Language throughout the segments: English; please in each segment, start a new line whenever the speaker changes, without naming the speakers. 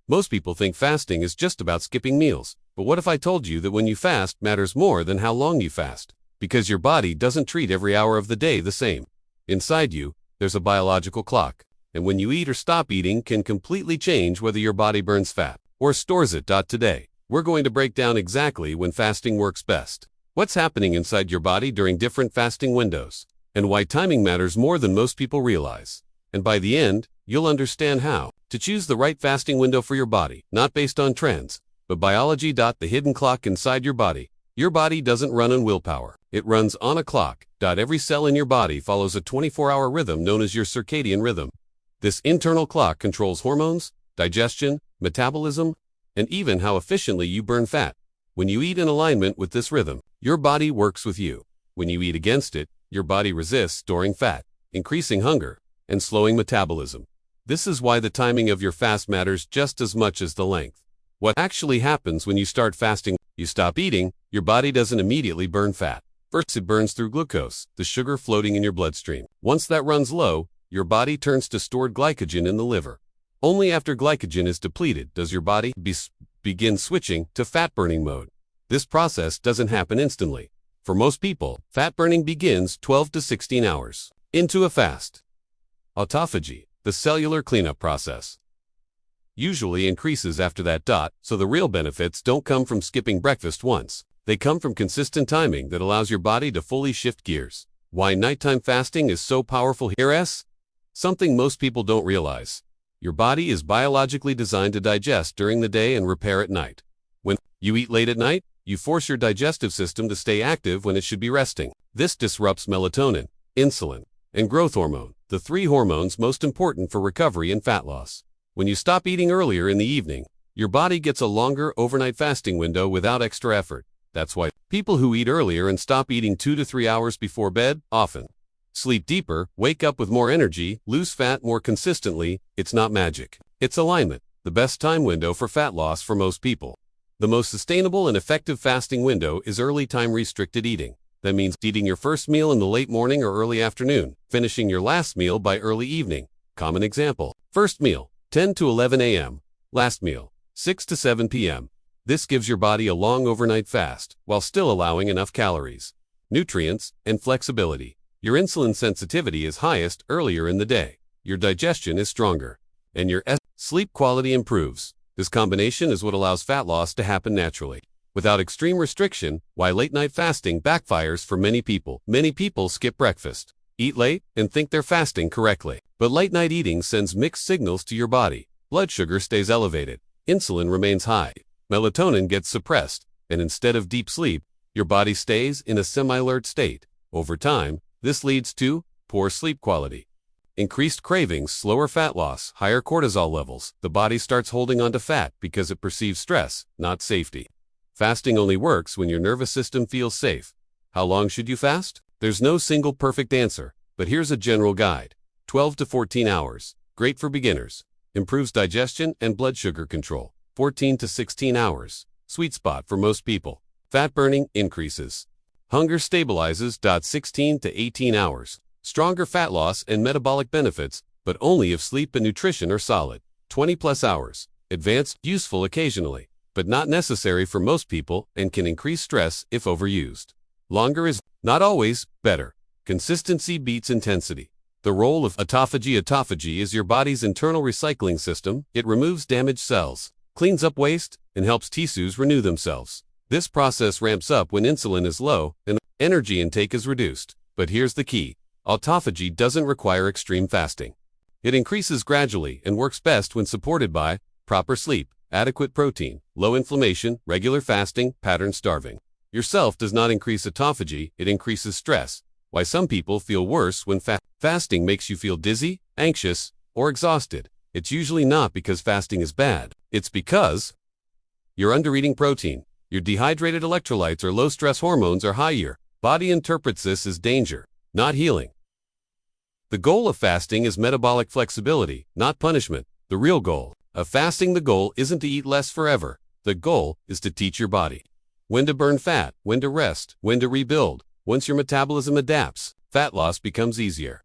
Most people think fasting is just about skipping meals. But what if I told you that when you fast matters more than how long you fast? Because your body doesn't treat every hour of the day the same. Inside you, there's a biological clock. And when you eat or stop eating can completely change whether your body burns fat or stores it. Today, we're going to break down exactly when fasting works best, what's happening inside your body during different fasting windows, and why timing matters more than most people realize. And by the end, you'll understand how to choose the right fasting window for your body, not based on trends, but biology. The hidden clock inside your body. Your body doesn't run on willpower. It runs on a clock. Every cell in your body follows a 24-hour rhythm known as your circadian rhythm. This internal clock controls hormones, digestion, metabolism, and even how efficiently you burn fat. When you eat in alignment with this rhythm, your body works with you. When you eat against it, your body resists storing fat, increasing hunger, and slowing metabolism. This is why the timing of your fast matters just as much as the length. What actually happens when you start fasting? You stop eating, your body doesn't immediately burn fat. First, it burns through glucose, the sugar floating in your bloodstream. Once that runs low, your body turns to stored glycogen in the liver. Only after glycogen is depleted does your body begin switching to fat-burning mode. This process doesn't happen instantly. For most people, fat burning begins 12 to 16 hours into a fast. Autophagy, the cellular cleanup process, usually increases after that. So the real benefits don't come from skipping breakfast once. They come from consistent timing that allows your body to fully shift gears. Why nighttime fasting is so powerful here? Something most people don't realize. Your body is biologically designed to digest during the day and repair at night. When you eat late at night, you force your digestive system to stay active when it should be resting. This disrupts melatonin, insulin, and growth hormone, the three hormones most important for recovery and fat loss. When you stop eating earlier in the evening, your body gets a longer overnight fasting window without extra effort. That's why people who eat earlier and stop eating 2 to 3 hours before bed often sleep deeper, wake up with more energy, lose fat more consistently. It's not magic. It's alignment, the best time window for fat loss for most people. The most sustainable and effective fasting window is early time restricted eating. That means eating your first meal in the late morning or early afternoon, finishing your last meal by early evening. Common example: first meal, 10 to 11 a.m., last meal, 6 to 7 p.m. This gives your body a long overnight fast, while still allowing enough calories, nutrients, and flexibility. Your insulin sensitivity is highest earlier in the day, your digestion is stronger, and your sleep quality improves. This combination is what allows fat loss to happen naturally, without extreme restriction. Why late-night fasting backfires for many people. Many people skip breakfast, eat late, and think they're fasting correctly. But late-night eating sends mixed signals to your body. Blood sugar stays elevated, insulin remains high, melatonin gets suppressed, and instead of deep sleep, your body stays in a semi-alert state. Over time, this leads to poor sleep quality, increased cravings, slower fat loss, higher cortisol levels. The body starts holding onto fat because it perceives stress, not safety. Fasting only works when your nervous system feels safe. How long should you fast? There's no single perfect answer, but here's a general guide. 12 to 14 hours, great for beginners, improves digestion and blood sugar control. 14 to 16 hours, sweet spot for most people. Fat burning increases. Hunger stabilizes. 16 to 18 hours, stronger fat loss and metabolic benefits, but only if sleep and nutrition are solid. 20 plus hours, advanced, useful occasionally, but not necessary for most people and can increase stress if overused. Longer is not always better. Consistency beats intensity. The role of autophagy. Autophagy is your body's internal recycling system. It removes damaged cells, cleans up waste, and helps tissues renew themselves. This process ramps up when insulin is low and energy intake is reduced. But here's the key. Autophagy doesn't require extreme fasting. It increases gradually and works best when supported by proper sleep, adequate protein, low inflammation, regular fasting, pattern starving. Yourself does not increase autophagy, it increases stress. Why some people feel worse when fasting makes you feel dizzy, anxious, or exhausted. It's usually not because fasting is bad. It's because you're undereating protein. Your dehydrated electrolytes or low-stress hormones are high. Your body interprets this as danger, not healing. The goal of fasting is metabolic flexibility, not punishment. The real goal of fasting, the goal isn't to eat less forever. The goal is to teach your body when to burn fat, when to rest, when to rebuild. Once your metabolism adapts, fat loss becomes easier.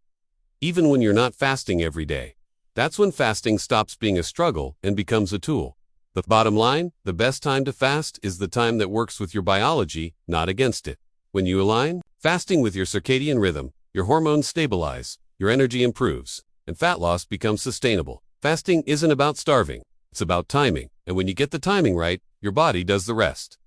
Even when you're not fasting every day. That's when fasting stops being a struggle and becomes a tool. The bottom line, the best time to fast is the time that works with your biology, not against it. When you align fasting with your circadian rhythm, your hormones stabilize, your energy improves, and fat loss becomes sustainable. Fasting isn't about starving, it's about timing, and when you get the timing right, your body does the rest.